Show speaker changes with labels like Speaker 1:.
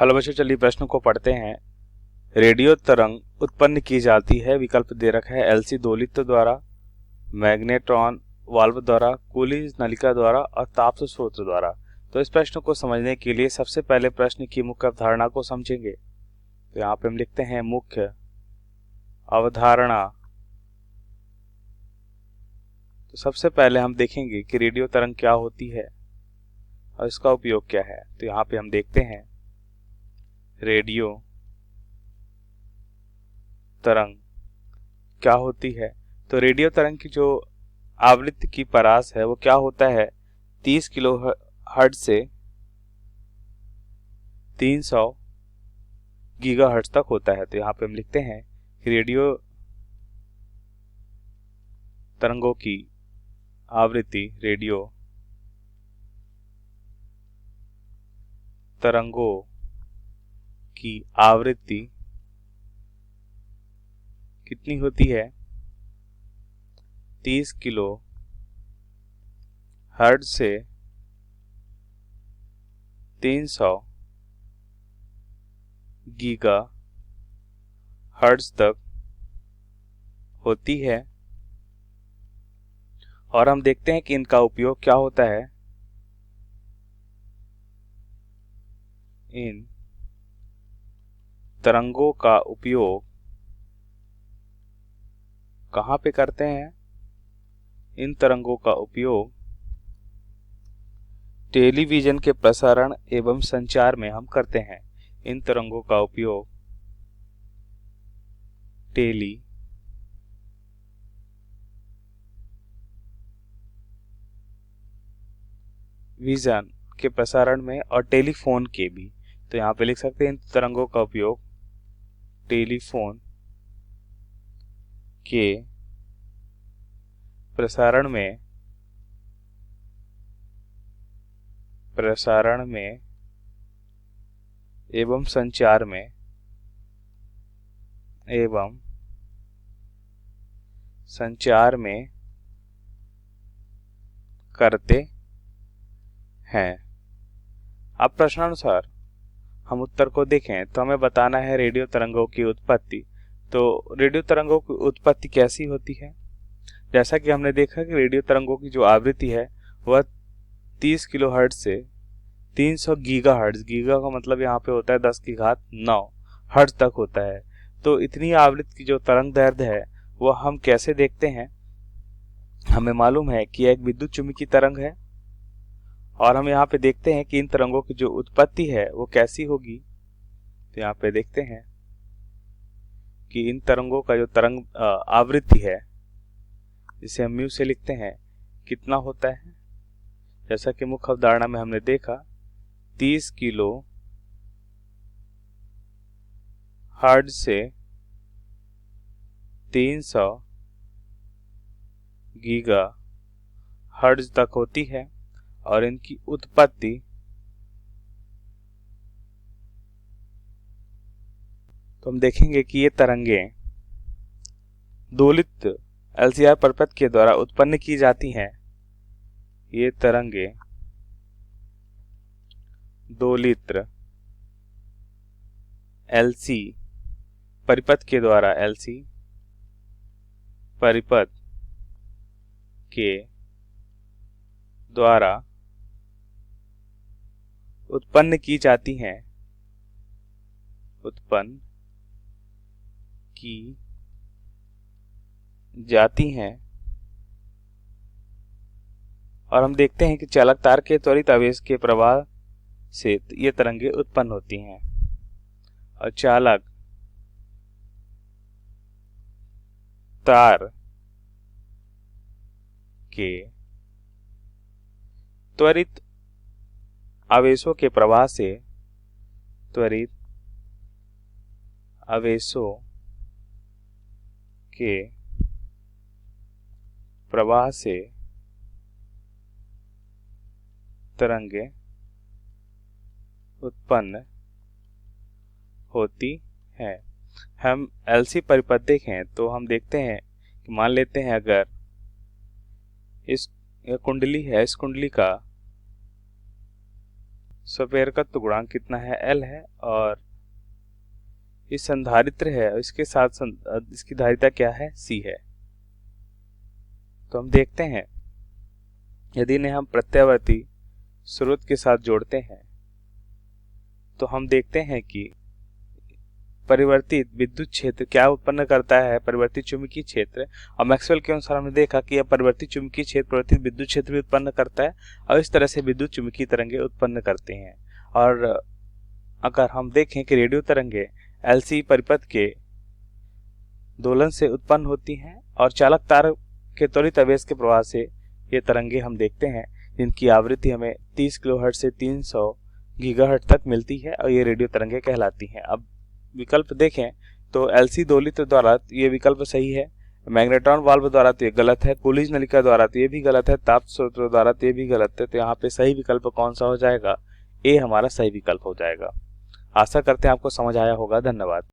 Speaker 1: Hello बच्चों, चलिए प्रश्न को पढ़ते हैं। रेडियो तरंग उत्पन्न की जाती है, विकल्प दे रखा है एलसी दोलित्र द्वारा, मैग्नेट्रॉन वाल्व द्वारा, कूलिंज नलिका द्वारा और ताप स्रोत द्वारा। तो इस प्रश्न को समझने के लिए सबसे पहले प्रश्न की मुख्य अवधारणा को समझेंगे। तो यहाँ पे हम लिखते हैं मुख्य अवधारणा। तो सबसे पहले हम देखेंगे कि रेडियो तरंग क्या होती है और इसका उपयोग क्या है। तो यहाँ पे हम देखते हैं रेडियो तरंग क्या होती है। तो रेडियो तरंग की जो आवृत्ति की परास है वो क्या होता है, 30 किलो हर्ट्ज से 300 गीगा हर्ट्ज तक होता है। तो यहाँ पे हम लिखते हैं कि रेडियो तरंगों की आवृत्ति, रेडियो तरंगों की आवृत्ति कितनी होती है, 30 किलो हर्ट्ज से 300 गीगा हर्ट्ज तक होती है। और हम देखते हैं कि इनका उपयोग क्या होता है। इन तरंगों का उपयोग कहाँ पे करते हैं? इन तरंगों का उपयोग टेलीविजन के प्रसारण एवं संचार में हम करते हैं। इन तरंगों का उपयोग टेलीविजन के प्रसारण में और टेलीफोन के भी। तो यहाँ पे लिख सकते हैं इन तरंगों का उपयोग टेलीफोन के प्रसारण में एवं संचार में करते हैं। अब प्रश्नानुसार हम उत्तर को देखें तो हमें बताना है रेडियो तरंगों की उत्पत्ति। तो रेडियो तरंगों की उत्पत्ति कैसी होती है? जैसा कि हमने देखा कि रेडियो तरंगों की जो आवृत्ति है वह 30 किलो हर्ट्ज से 300 गीगा हर्ट्ज, गीगा का मतलब यहाँ पे होता है 10 की घात 9 हर्ट्ज तक होता है। तो इतनी आवृत्ति की जो तरंग दैर्ध्य है वह हम कैसे देखते हैं? हमें मालूम है कि एक विद्युत चुम्बकीय तरंग है और हम यहाँ पे देखते हैं कि इन तरंगों की जो उत्पत्ति है वो कैसी होगी। तो यहाँ पे देखते हैं कि इन तरंगों का जो तरंग आवृत्ति है जिसे हम म्यू से लिखते हैं कितना होता है। जैसा कि मुख्य अवधारणा में हमने देखा 30 किलो हर्ट्ज से 300 गीगा हर्ट्ज तक होती है और इनकी उत्पत्ति तो हम देखेंगे कि ये तरंगे दोलित्र एलसीआर परिपथ के द्वारा उत्पन्न की जाती हैं। ये तरंगे दोलित्र एलसी परिपथ के द्वारा, एलसी परिपथ के द्वारा उत्पन्न की जाती हैं, उत्पन्न की जाती हैं। और हम देखते हैं कि चालक तार के त्वरित आवेश के प्रवाह से ये तरंगे उत्पन्न होती हैं। और चालक तार के त्वरित आवेशों के प्रवाह से, त्वरित आवेशों के प्रवाह से तरंगे उत्पन्न होती हैं। हम एलसी परिपथ देखें तो हम देखते हैं कि मान लेते हैं अगर इस कुंडली है, इस कुंडली का स्वप्रेरकत्व गुणांक कितना है, L है, और इस संधारित्र है इसके साथ इसकी धारिता क्या है, C है। तो हम देखते हैं यदि इन्हें हम प्रत्यावर्ती स्रोत के साथ जोड़ते हैं तो हम देखते हैं कि परिवर्तित विद्युत क्षेत्र क्या उत्पन्न करता है, परिवर्तित चुंबकीय क्षेत्र। और मैक्सवेल के अनुसार हमने देखा कि यह परिवर्तित चुंबकीय क्षेत्र परिवर्तित विद्युत क्षेत्र भी उत्पन्न करता है और इस तरह से विद्युत चुंबकीय तरंगे उत्पन्न करते हैं। और अगर हम देखें कि रेडियो तरंगे LC परिपथ के दोलन से उत्पन्न होती हैं और चालक तार के त्वरित आवेश के प्रवाह से ये तरंगे हम देखते हैं, जिनकी आवृत्ति हमें 30 किलोहर्ट्ज से 300 गीगाहर्ट्ज तक मिलती है और ये रेडियो तरंगे कहलाती हैं। अब विकल्प देखें तो LC दोलित्र द्वारा ये विकल्प सही है, मैग्नेट्रॉन वाल्व द्वारा तो ये गलत है, कोलिज नलिका द्वारा तो ये भी गलत है, ताप स्रोत द्वारा तो ये भी गलत है। तो यहाँ पे सही विकल्प कौन सा हो जाएगा, ए हमारा सही विकल्प हो जाएगा। आशा करते हैं आपको समझ आया होगा। धन्यवाद।